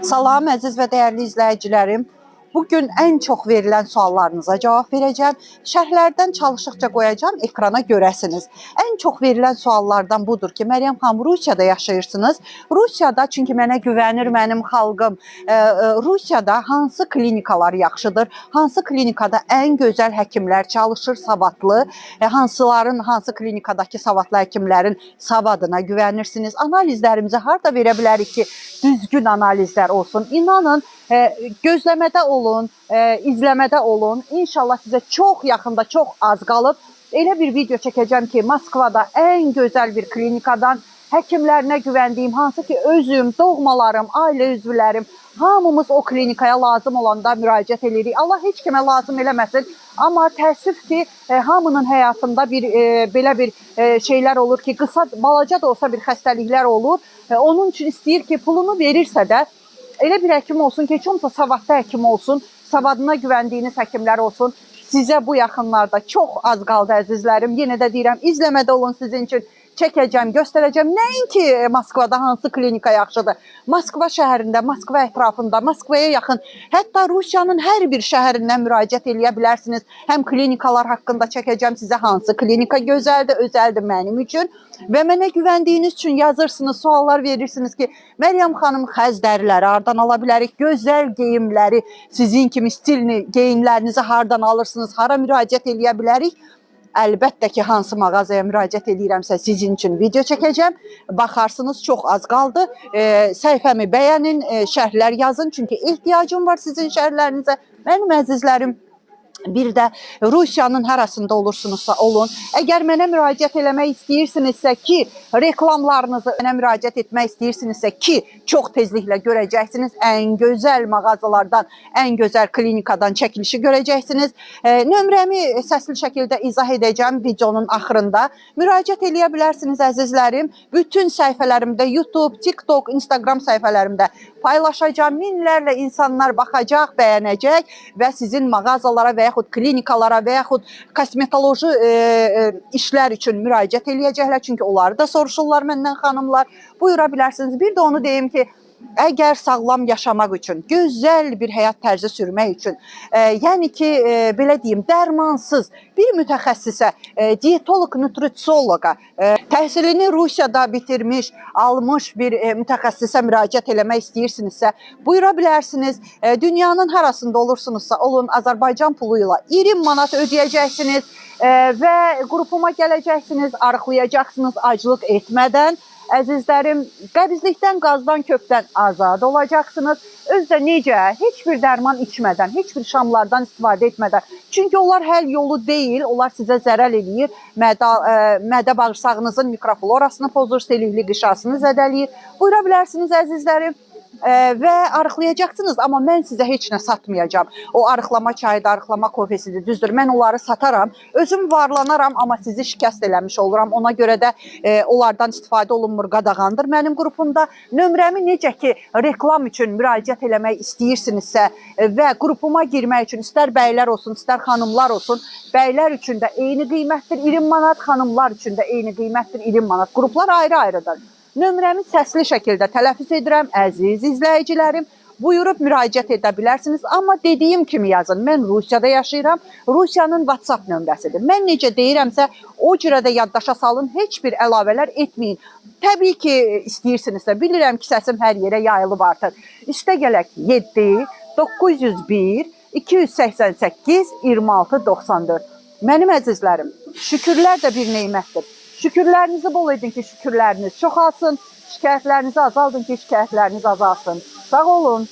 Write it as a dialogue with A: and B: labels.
A: Salam əziz və dəyərli izləyicilərim. Bugün ən çox verilən suallarınıza cavab verəcəm. Şərhlərdən çalışıqca qoyacağım, ekrana görəsiniz. Ən çox verilən suallardan budur ki, Məryəm xanım, Rusiyada yaşayırsınız. Rusiyada, çünki mənə güvənir mənim xalqım, Rusiyada hansı klinikalar yaxşıdır? Hansı klinikada ən gözəl həkimlər çalışır, savadlı? Hansı klinikadakı savadlı həkimlərin savadına güvənirsiniz? Analizlərimizi harda verə bilərik ki, düzgün analizlər olsun? İnanın, gözləmədə olun, izləmədə olun. İnşallah sizə çox yaxında, çox az qalıb elə bir video çəkəcəm ki, Moskvada ən gözəl bir klinikadan həkimlərinə güvəndiyim, hansı ki özüm, doğmalarım, ailə üzvlərim, hamımız o klinikaya lazım olanda müraciət edirik. Allah heç kimə lazım eləməsin. Amma təəssüf ki, hamının həyatında belə bir şeylər olur ki, balaca da olsa bir xəstəliklər olur. Onun üçün istəyir ki, pulunu verirsə də elə bir həkim olsun ki, heç olmasa savadlı həkim olsun, savadına güvəndiyiniz həkimlər olsun. Sizə bu yaxınlarda çox az qaldı əzizlərim. Yenə də deyirəm, izləmədə olun, sizin üçün çəkəcəm, göstərəcəm. Nəinki Moskvada hansı klinika yaxşıdır? Moskva şəhərində, Moskva ətrafında, Moskvaya yaxın, hətta Rusiyanın hər bir şəhərindən müraciət eləyə bilərsiniz. Həm klinikalar haqqında çəkəcəm sizə, hansı klinika gözəldir, özəldir mənim üçün. Və mənə güvəndiyiniz üçün yazırsınız, suallar verirsiniz ki, Məryəm xanım, xəzdəriləri hardan ala bilərik? Gözəl geyimləri, sizin kimi stilli geyimlərinizi hardan alırsınız? Hara müraciət eləyə bilərik? Əlbəttə ki, hansı mağazaya müraciət edirəmsə sizin üçün video çəkəcəm. Baxarsınız, çox az qaldı. Səhifəmi bəyənin, şərhlər yazın. Çünki ehtiyacım var sizin şərhlərinizə. Mənim əzizlərim, bir də Rusiyanın harasında olursunuzsa olun. Əgər mənə müraciət eləmək istəyirsinizsə ki, reklamlarınızı mənə müraciət etmək istəyirsinizsə ki, çox tezliklə görəcəksiniz. Ən gözəl mağazalardan, ən gözəl klinikadan çəkilişi görəcəksiniz. Nömrəmi səsli şəkildə izah edəcəm videonun axırında. Müraciət eləyə bilərsiniz əzizlərim. Bütün səhifələrimdə, YouTube, TikTok, Instagram səhifələrimdə paylaşacağım. Minlərlə insanlar baxacaq, bəyənəcək və sizin mağazalara və yaxud klinikalara və yaxud kosmetoloji işlər üçün müraciət eləyəcəklər. Çünki onları da soruşurlar məndən xanımlar. Buyura bilərsiniz. Bir də onu deyim ki, əgər sağlam yaşamaq üçün, gözəl bir həyat tərzi sürmək üçün, yəni ki, belə deyim, dərmansız bir mütəxəssisə, diyetolog, nutritsoloqa, təhsilini Rusiyada bitirmiş, almış bir mütəxəssisə müraciət eləmək istəyirsinizsə, buyura bilərsiniz. Dünyanın harasında olursunuzsa olun, Azərbaycan pulu ilə 20 manat ödəyəcəksiniz və qrupuma gələcəksiniz, arıqlayacaqsınız aclıq etmədən. Əzizlərim, qəbizlikdən, qazdan, kökdən azad olacaqsınız. Özdə necə? Heç bir dərman içmədən, heç bir şamlardan istifadə etmədən. Çünki onlar həll yolu deyil, onlar sizə zərər eləyir. Mədə bağırsağınızın mikroflorasını pozur, selüli qışasını zədələyir. Buyura bilərsiniz əzizlərim. Və arıqlayacaqsınız, amma mən sizə heç nə satmayacağım. O arıqlama çayıdır, arıqlama kofesidir, düzdür. Mən onları sataram, özüm varlanaram, amma sizi şikəst eləmiş oluram. Ona görə də onlardan istifadə olunmur, qadağandır mənim qrupumda. Nömrəmi necə ki, reklam üçün müraciət eləmək istəyirsinizsə və qrupuma girmək üçün, istər bəylər olsun, istər xanımlar olsun, bəylər üçün də eyni qiymətdir 20 manat, xanımlar üçün də eyni qiymətdir 20 manat. Qruplar ayrı-ayrıdır. Nömrəmi səsli şəkildə tələffüz edirəm, əziz izləyicilərim. Buyurub müraciət edə bilərsiniz. Amma dediyim kimi yazın, mən Rusiyada yaşayıram. Rusiyanın WhatsApp nömrəsidir. Mən necə deyirəmsə, o cürə də yaddaşa salın, heç bir əlavələr etməyin. Təbii ki, istəyirsinizsə, bilirəm ki, səsim hər yerə yayılıb artıq. İşte gələk 7 901 288 26 94. Mənim əzizlərim, şükürlər də bir neymətdir. Şükürlərinizi bol edin ki, şükürləriniz çoxalsın. Şikayətlərinizi azaldın ki, şikayətləriniz azalsın. Sağ olun.